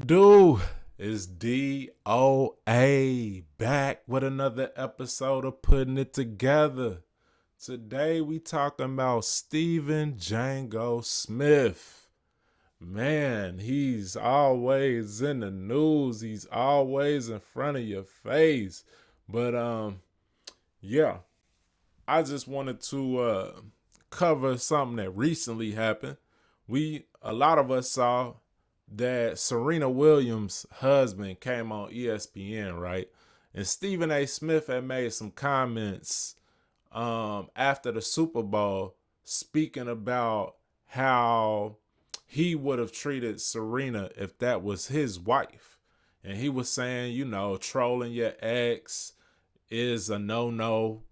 Do is DOA back with another episode of Putting It Together. Today we talking about Stephen Django Smith. Man, he's always in the news. He's always in front of your face. But yeah, I just wanted to cover something that recently happened. A lot of us saw that Serena Williams' husband came on ESPN, right? And Stephen A. Smith had made some comments after the Super Bowl speaking about how he would have treated Serena if that was his wife. And he was saying, trolling your ex is a no-no.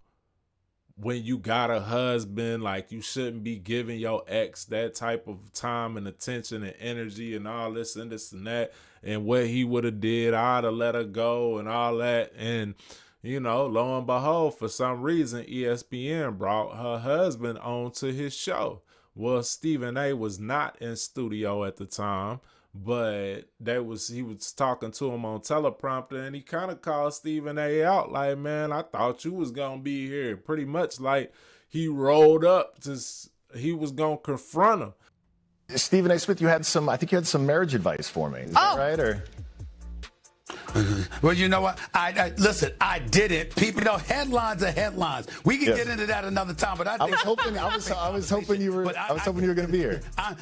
When you got a husband, like, you shouldn't be giving your ex that type of time and attention and energy and all this and this and that. And what he would have did, I'd have let her go and all that. And, lo and behold, for some reason, ESPN brought her husband onto his show. Well, Stephen A. was not in studio at the time, but he was talking to him on teleprompter, and he kind of called Stephen A. out like, man, I thought you was going to be here. Pretty much like he rolled up he was going to confront him. Stephen A. Smith, I think you had some marriage advice for me. Is that right? Or Well, you know what? Listen, I didn't. People, headlines are headlines. We can get into that another time, but I was hoping you were going to be here. I'm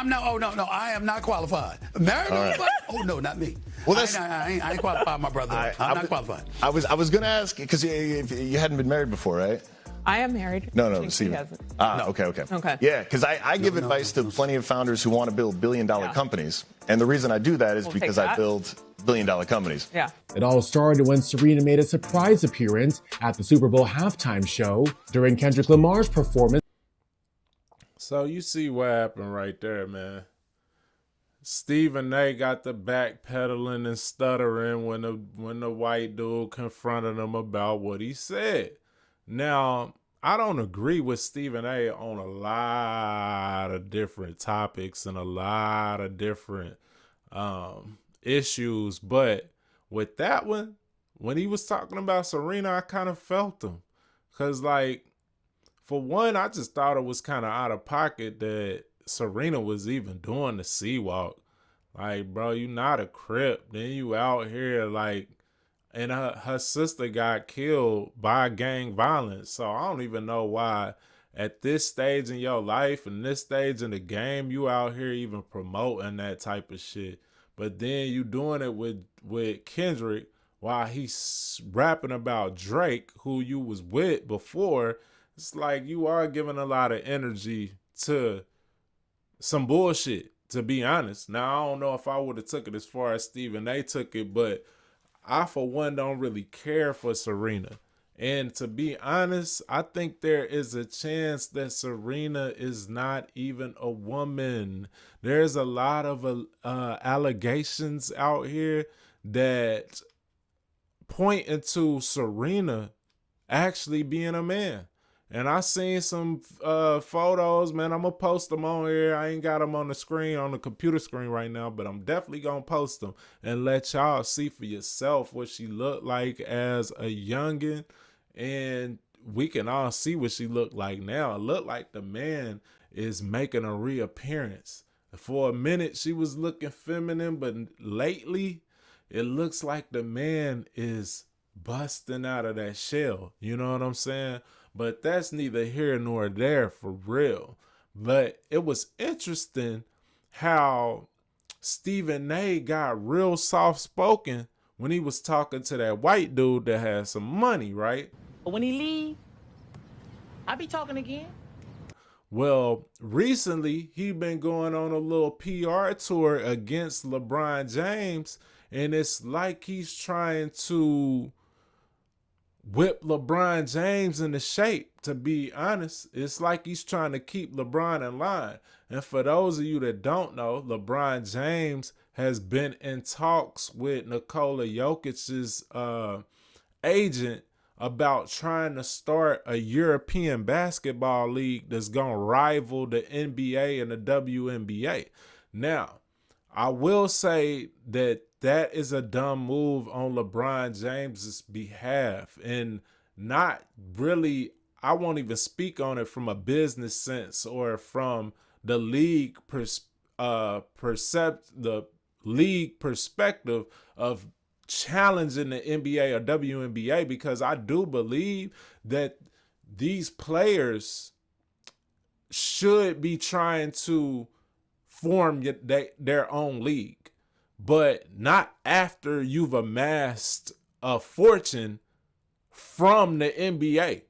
not. Oh no, I am not qualified. Married? Right. Oh no, not me. Well, I ain't qualified, my brother. I'm not qualified. I was going to ask because you hadn't been married before, right? I am married. No, Stephen. No. Okay. Yeah, because I give advice to plenty of founders who want to build billion-dollar companies. And the reason I do that is because I build billion-dollar companies. Yeah. It all started when Serena made a surprise appearance at the Super Bowl halftime show during Kendrick Lamar's performance. So you see what happened right there, man. Stephen A. got the backpedaling and stuttering when the white dude confronted him about what he said. Now, I don't agree with Stephen A. on a lot of different topics and a lot of different issues, but with that one, when he was talking about Serena, I kind of felt him. Because, for one, I just thought it was kind of out of pocket that Serena was even doing the sea walk. Like, bro, you not a Crip. Then you out here, and her sister got killed by gang violence. So I don't even know why at this stage in your life and this stage in the game, you out here even promoting that type of shit. But then you doing it with Kendrick while he's rapping about Drake, who you was with before. It's like you are giving a lot of energy to some bullshit, to be honest. Now, I don't know if I would have took it as far as Stephen A. took it, but I, for one, don't really care for Serena. And to be honest, I think there is a chance that Serena is not even a woman. There's a lot of allegations out here that point into Serena actually being a man. And I seen some photos, man. I'm going to post them on here. I ain't got them on the screen, on the computer screen right now, but I'm definitely going to post them and let y'all see for yourself what she looked like as a youngin'. And we can all see what she looked like now. It looked like the man is making a reappearance. For a minute, she was looking feminine, but lately, it looks like the man is busting out of that shell. You know what I'm saying? But that's neither here nor there for real. But it was interesting how Stephen A. got real soft-spoken when he was talking to that white dude that had some money, right? But when he leave, I be talking again. Well, recently, he been going on a little PR tour against LeBron James, and it's like he's trying to whip LeBron James into shape, to be honest. It's like he's trying to keep LeBron in line. And for those of you that don't know, LeBron James has been in talks with Nikola Jokic's agent about trying to start a European basketball league that's going to rival the NBA and the WNBA. Now, I will say that is a dumb move on LeBron James's behalf, and not really. I won't even speak on it from a business sense or from the league the league perspective of challenging the NBA or WNBA, because I do believe that these players should be trying to form their own league, but not after you've amassed a fortune from the NBA.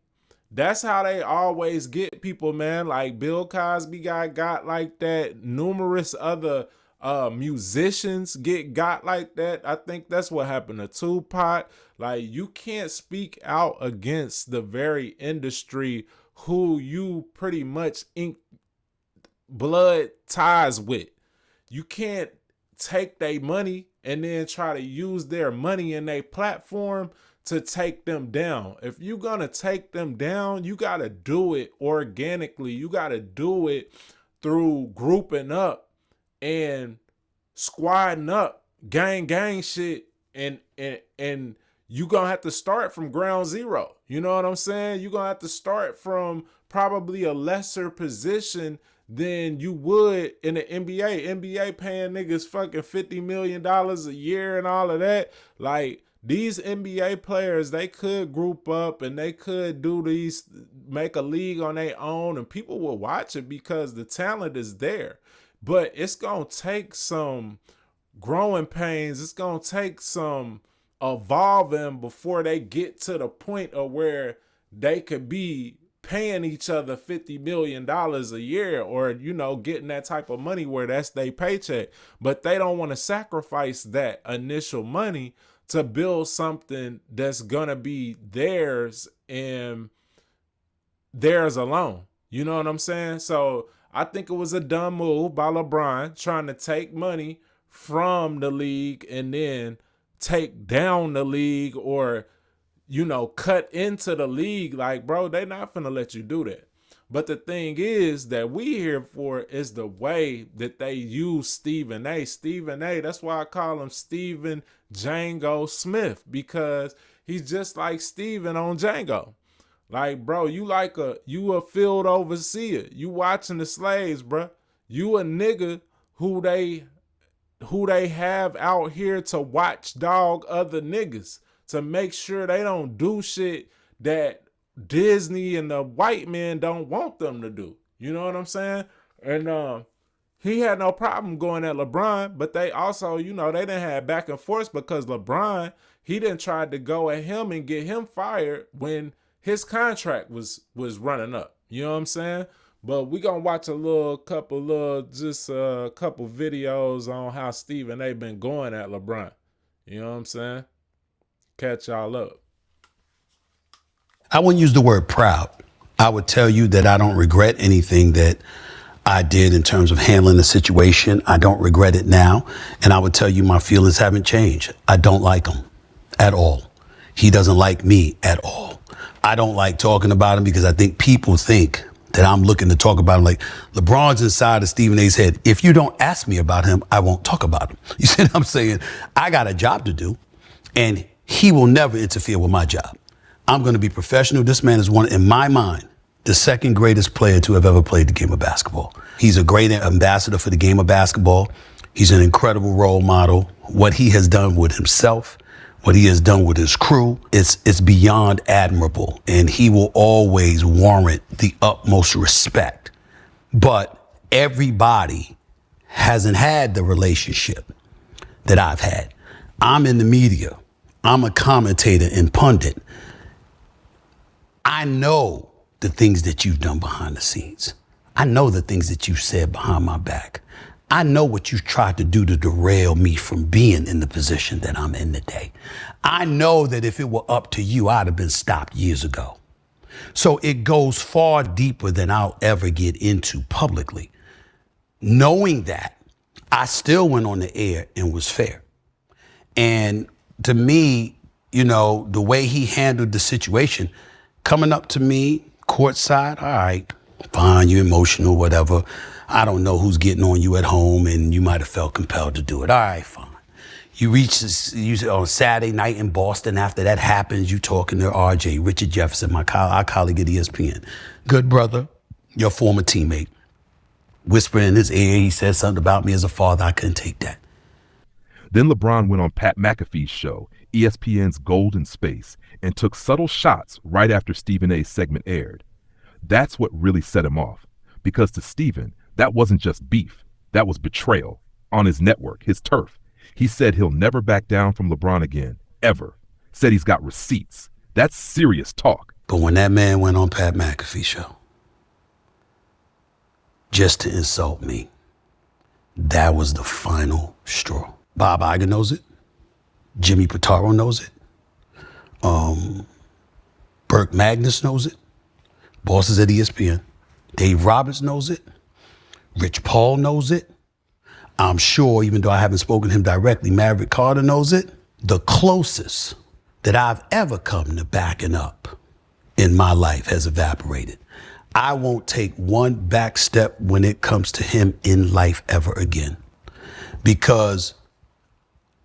That's how they always get people, man. Like Bill Cosby got like that. Numerous other musicians got like that. I think that's what happened to Tupac. Like, you can't speak out against the very industry who you pretty much ink blood ties with. You can't take their money and then try to use their money and their platform to take them down. If you're gonna take them down, you gotta do it organically. You gotta do it through grouping up and squadding up, gang shit, and you gonna have to start from ground zero. You know what I'm saying? You're gonna have to start from probably a lesser position than you would in the NBA. NBA paying niggas fucking $50 million a year and all of that. Like, these NBA players, they could group up and they could make a league on their own, and people will watch it because the talent is there. But it's going to take some growing pains. It's going to take some evolving before they get to the point of where they could be paying each other $50 million a year, or, getting that type of money where that's their paycheck. But they don't want to sacrifice that initial money to build something that's going to be theirs and theirs alone. You know what I'm saying? So I think it was a dumb move by LeBron trying to take money from the league and then take down the league, or, cut into the league. Like, bro, they not finna let you do that. But the thing is that we here for is the way that they use Stephen A. Stephen A., that's why I call him Stephen Django Smith, because he's just like Stephen on Django. Like, bro, you a field overseer. You watching the slaves, bro. You a nigga who they have out here to watchdog other niggas, to make sure they don't do shit that Disney and the white men don't want them to do. You know what I'm saying? And he had no problem going at LeBron, but they also, they didn't have back and forth, because LeBron, he didn't try to go at him and get him fired when his contract was running up. You know what I'm saying? But we gonna watch a couple videos on how Stephen A. been going at LeBron. You know what I'm saying? Catch y'all up. I wouldn't use the word proud. I would tell you that I don't regret anything that I did in terms of handling the situation. I don't regret it now. And I would tell you my feelings haven't changed. I don't like him at all. He doesn't like me at all. I don't like talking about him because I think people think that I'm looking to talk about him. Like, LeBron's inside of Stephen A.'s head. If you don't ask me about him, I won't talk about him. You see what I'm saying? I got a job to do, and he will never interfere with my job. I'm going to be professional. This man is one, in my mind, the second greatest player to have ever played the game of basketball. He's a great ambassador for the game of basketball. He's an incredible role model. What he has done with himself, what he has done with his crew, it's beyond admirable. And he will always warrant the utmost respect. But everybody hasn't had the relationship that I've had. I'm in the media. I'm a commentator and pundit. I know the things that you've done behind the scenes. I know the things that you said behind my back. I know what you tried to do to derail me from being in the position that I'm in today. I know that if it were up to you, I'd have been stopped years ago. So it goes far deeper than I'll ever get into publicly. Knowing that, I still went on the air and was fair. And to me, the way he handled the situation, coming up to me, courtside, all right, fine, you're emotional, whatever. I don't know who's getting on you at home, and you might have felt compelled to do it. All right, fine. You reach this, on Saturday night in Boston. After that happens, you talking to RJ, Richard Jefferson, our colleague at ESPN. Good brother, your former teammate. Whisper in his ear, he said something about me as a father. I couldn't take that. Then LeBron went on Pat McAfee's show, ESPN's Golden Space, and took subtle shots right after Stephen A's segment aired. That's what really set him off, because to Stephen, that wasn't just beef. That was betrayal on his network, his turf. He said he'll never back down from LeBron again, ever. Said he's got receipts. That's serious talk. But when that man went on Pat McAfee's show, just to insult me, that was the final straw. Bob Iger knows it. Jimmy Pitaro knows it. Burke Magnus knows it. Bosses at ESPN. Dave Roberts knows it. Rich Paul knows it. I'm sure, even though I haven't spoken to him directly, Maverick Carter knows it. The closest that I've ever come to backing up in my life has evaporated. I won't take one back step when it comes to him in life ever again, because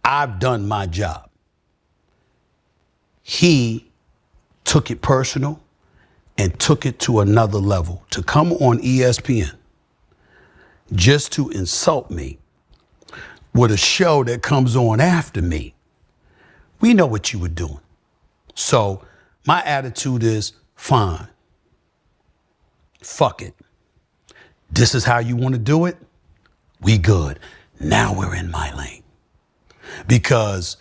I've done my job. He took it personal and took it to another level. To come on ESPN just to insult me with a show that comes on after me, we know what you were doing. So my attitude is, fine. Fuck it. This is how you want to do it? We good. Now we're in my lane. Because,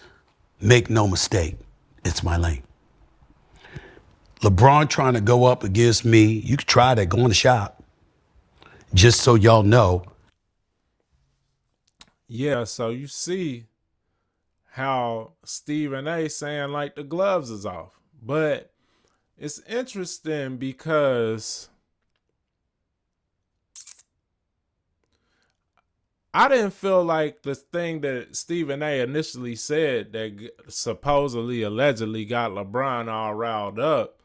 make no mistake, it's my lane. LeBron trying to go up against me, you could try that, go in the shop. Just so y'all know. Yeah, so you see how Stephen A saying like the gloves is off. But it's interesting because I didn't feel like the thing that Stephen A initially said that supposedly, allegedly got LeBron all riled up.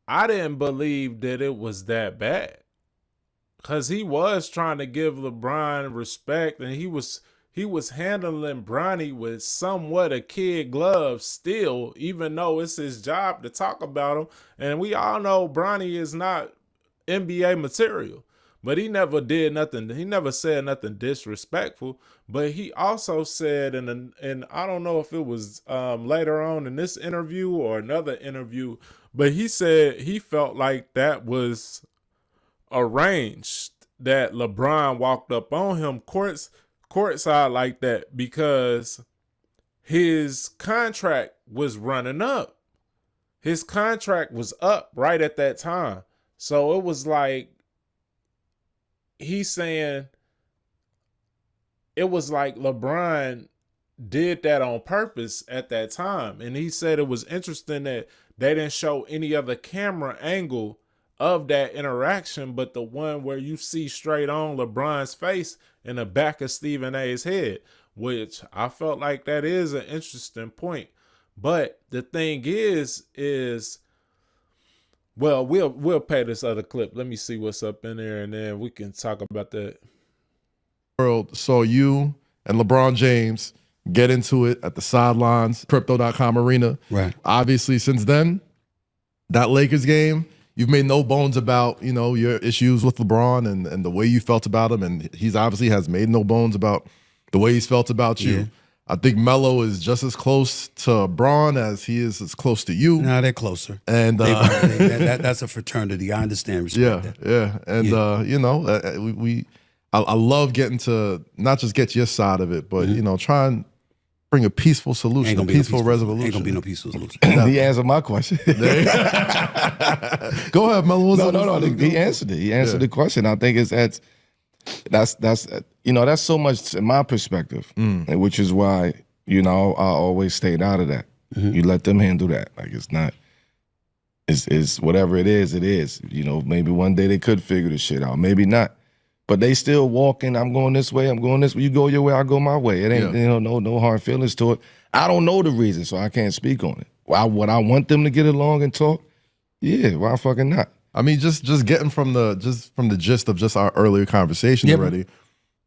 I didn't believe that it was that bad. Because he was trying to give LeBron respect, and he was handling Bronny with somewhat a kid glove still, even though it's his job to talk about him. And we all know Bronny is not NBA material. But he never did nothing. He never said nothing disrespectful. But he also said, and I don't know if it was later on in this interview or another interview, but he said he felt like that was arranged, that LeBron walked up on him courtside like that because his contract was running up. His contract was up right at that time. So it was like, he's saying it was like LeBron did that on purpose at that time. And he said it was interesting that they didn't show any other camera angle of that interaction, but the one where you see straight on LeBron's face in the back of Stephen A's head, which I felt like that is an interesting point. But the thing is well, we'll pay this other clip. Let me see what's up in there, and then we can talk about that. World saw you and LeBron James get into it at the sidelines, Crypto.com arena. Right. Obviously, since then, that Lakers game, you've made no bones about, your issues with LeBron and the way you felt about him, and he's obviously has made no bones about the way he's felt about you. Yeah. I think Melo is just as close to Braun as he is as close to you. No, they're closer. And that's a fraternity. I understand. Respect that. Yeah. And I love getting to not just get your side of it, but try and bring a peaceful solution, a peaceful resolution. Ain't gonna be no peaceful solution. He answered my question. Go ahead, Melo. No. He answered it. He answered the question. I think that's so much in my perspective, and which is why I always stayed out of that. Mm-hmm. You let them handle that. Like it's whatever it is. It is. Maybe one day they could figure the shit out. Maybe not. But they still walking. I'm going this way. I'm going this way. You go your way. I go my way. It ain't no hard feelings to it. I don't know the reason, so I can't speak on it. What I want them to get along and talk. Yeah, why fucking not? I mean, just getting from the gist of just our earlier conversation already,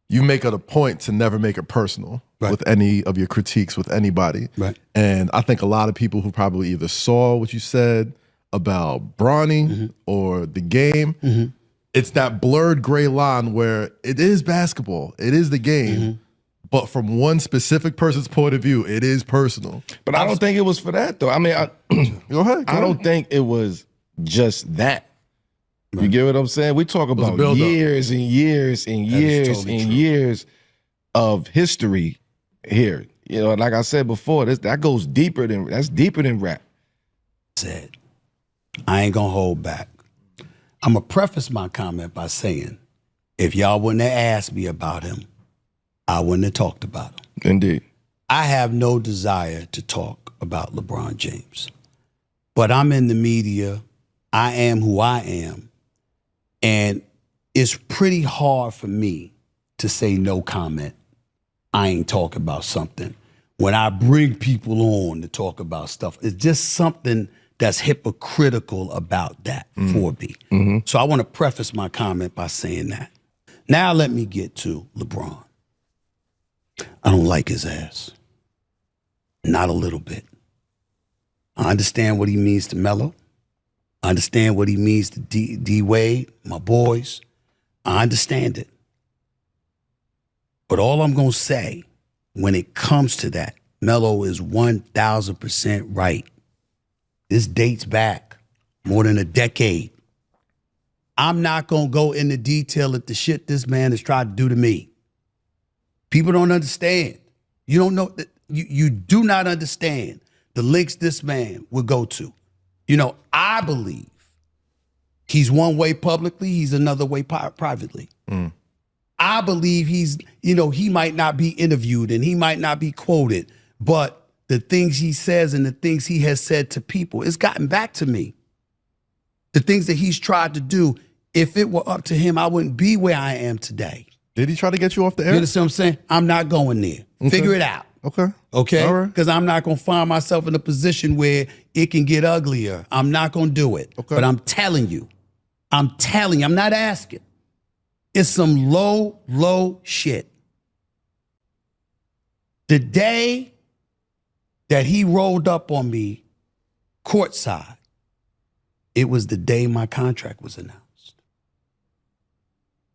you make it a point to never make it personal with any of your critiques with anybody. Right. And I think a lot of people who probably either saw what you said about Bronny or the game, it's that blurred gray line where it is basketball, it is the game, but from one specific person's point of view, it is personal. But I don't think it was for that, though. I mean, go ahead. I don't think it was just that. You get what I'm saying? We talk about years and years and years and years of history here. You know, like I said before, that goes deeper than rap. Said, I ain't gonna hold back. I'm gonna preface my comment by saying, if y'all wouldn't have asked me about him, I wouldn't have talked about him. Indeed. I have no desire to talk about LeBron James, but I'm in the media. I am who I am. And it's pretty hard for me to say no comment. I ain't talking about something. When I bring people on to talk about stuff, it's just something that's hypocritical about that for me. So I want to preface my comment by saying that. Now let me get to LeBron. I don't like his ass. Not a little bit. I understand what he means to Melo. I understand what he means to D Wade, my boys. I understand it. But all I'm going to say when it comes to that, Melo is 1,000% right. This dates back more than a decade. I'm not going to go into detail at the shit this man has tried to do to me. People don't understand. You don't know. You do not understand the links this man would go to. You know, I believe he's one way publicly, he's another way privately. I believe he might not be interviewed and he might not be quoted, but the things he says and the things he has said to people, it's gotten back to me. The things that he's tried to do, if it were up to him, I wouldn't be where I am today. Did he try to get you off the air? You understand what I'm saying? I'm not going there. Okay. Figure it out. Okay? All right. Because I'm not going to find myself in a position where it can get uglier. I'm not going to do it. Okay. But I'm telling you, I'm not asking. It's some low shit. The day that he rolled up on me courtside, it was the day my contract was announced.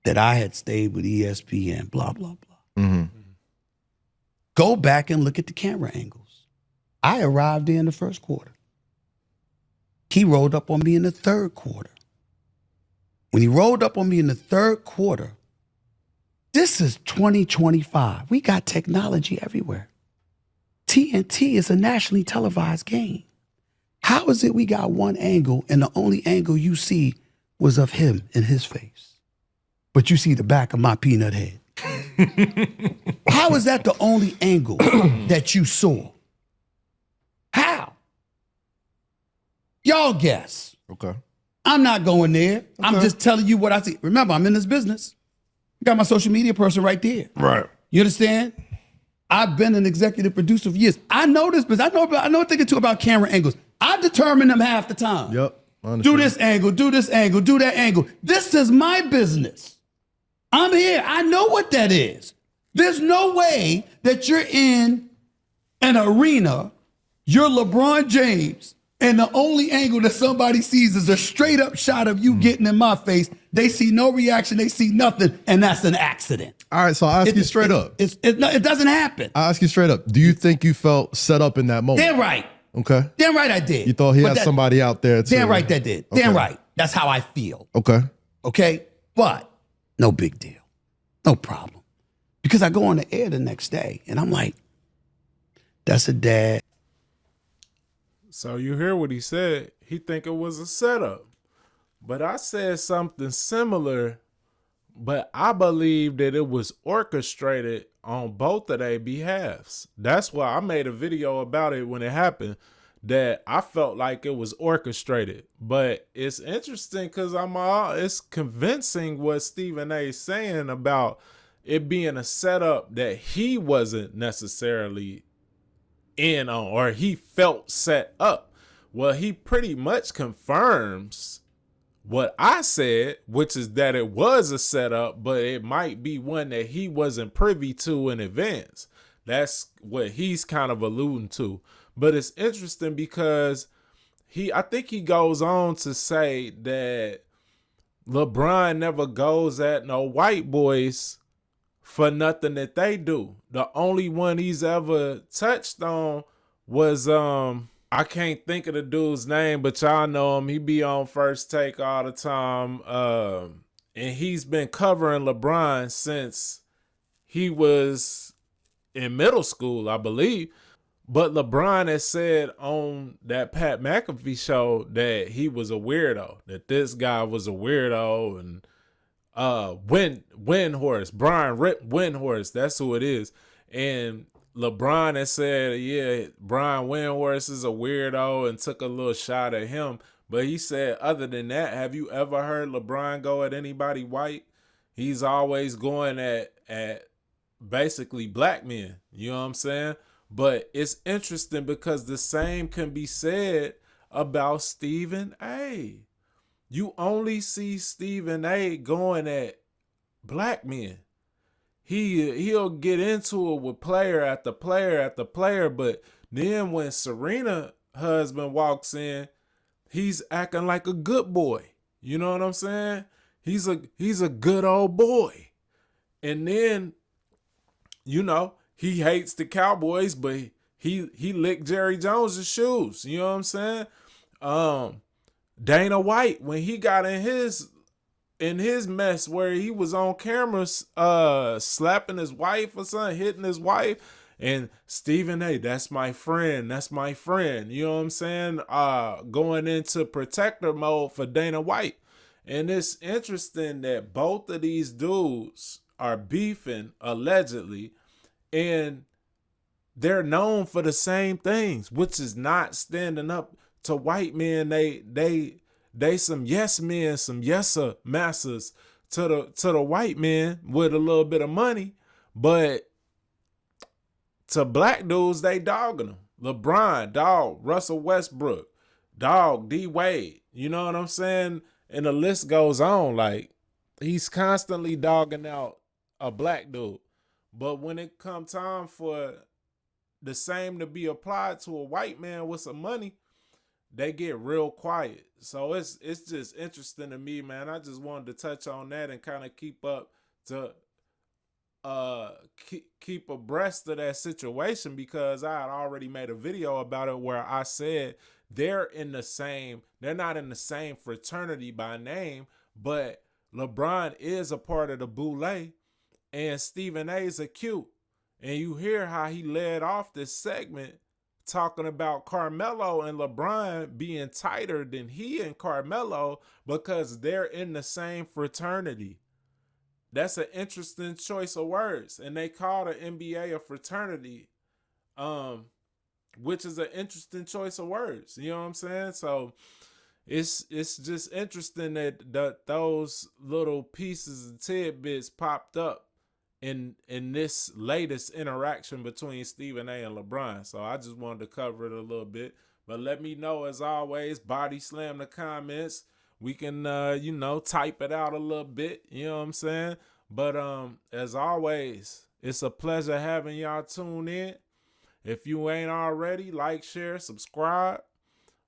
That I had stayed with ESPN, blah, blah, blah. Go back and look at the camera angles. I arrived there in the first quarter. He rolled up on me in the third quarter. When he rolled up on me in the third quarter, this is 2025. We got technology everywhere. TNT is a nationally televised game. How is it we got one angle and the only angle you see was of him and his face? But you see the back of my peanut head. How is that the only angle that you saw? How? Y'all guess. Okay. I'm not going there. Okay. I'm just telling you what I see. Remember, I'm in this business. I got my social media person right there. Right. You understand? I've been an executive producer for years. I know this business. I know a thing or two about camera angles. I determine them half the time. Yep. Do this angle, do this angle, do that angle. This is my business. I'm here. I know what that is. There's no way that you're in an arena, you're LeBron James, and the only angle that somebody sees is a straight up shot of you getting in my face. They see no reaction. They see nothing. And that's an accident. All right. So I'll ask you straight up. It doesn't happen. I'll ask you straight up. Do you think you felt set up in that moment? Damn right. Okay. Damn right I did. You thought he had somebody out there too? Damn right that did. Okay. Damn right. That's how I feel. Okay. Okay. But no big deal. No problem. Because I go on the air the next day and I'm like, that's a dad. So you hear what he said. He think it was a setup. But I said something similar, but I believe that it was orchestrated on both of their behalves. That's why I made a video about it when it happened, that I felt like it was orchestrated. But it's interesting because it's convincing what Stephen A is saying about it being a setup that he wasn't necessarily in on, or he felt set up. Well, he pretty much confirms what I said, which is that it was a setup, but it might be one that he wasn't privy to in advance. That's what he's kind of alluding to. But it's interesting because I think he goes on to say that LeBron never goes at no white boys for nothing that they do. The only one he's ever touched on was I can't think of the dude's name, but y'all know him. He be on First Take all the time. And he's been covering LeBron since he was in middle school, I believe. But LeBron has said on that Pat McAfee show that he was a weirdo, that this guy was a weirdo, and Brian Windhorst, that's who it is. And LeBron has said, yeah, Brian Windhorst is a weirdo, and took a little shot at him. But he said, other than that, have you ever heard LeBron go at anybody white? He's always going at basically black men. You know what I'm saying? But it's interesting because the same can be said about Stephen A. You only see Stephen A going at black men. He'll get into it with player after player after player, but then when Serena husband walks in, he's acting like a good boy. You know what I'm saying? He's a good old boy. And then, you know, he hates the Cowboys, but he licked Jerry Jones' shoes. You know what I'm saying? Dana White, when he got in his mess where he was on camera slapping his wife or something, hitting his wife, and Stephen A., that's my friend. You know what I'm saying? Going into protector mode for Dana White. And it's interesting that both of these dudes are beefing, allegedly, and they're known for the same things, which is not standing up to white men. They some yes men, some yesser masters to the white men with a little bit of money, but to black dudes, they dogging them. LeBron, dog. Russell Westbrook, dog. D Wade. You know what I'm saying? And the list goes on. Like, he's constantly dogging out a black dude. But when it come time for the same to be applied to a white man with some money, they get real quiet. So it's just interesting to me, man. I just wanted to touch on that and kind of keep up to keep abreast of that situation, because I had already made a video about it where I said they're not in the same fraternity by name, but LeBron is a part of the Boule and Stephen A is a Q. And you hear how he led off this segment talking about Carmelo and LeBron being tighter than he and Carmelo because they're in the same fraternity. That's an interesting choice of words. And they call the NBA a fraternity, which is an interesting choice of words. You know what I'm saying? So it's just interesting that those little pieces and tidbits popped up in this latest interaction between Stephen A and LeBron. So I just wanted to cover it a little bit. But let me know, as always, body slam the comments. We can type it out a little bit, you know what I'm saying? But as always, it's a pleasure having y'all tune in. If you ain't already, like, share, subscribe.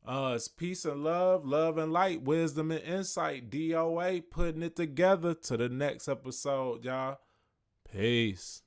It's peace and love and light, wisdom and insight, DOA, putting it together. To the next episode, y'all. Peace.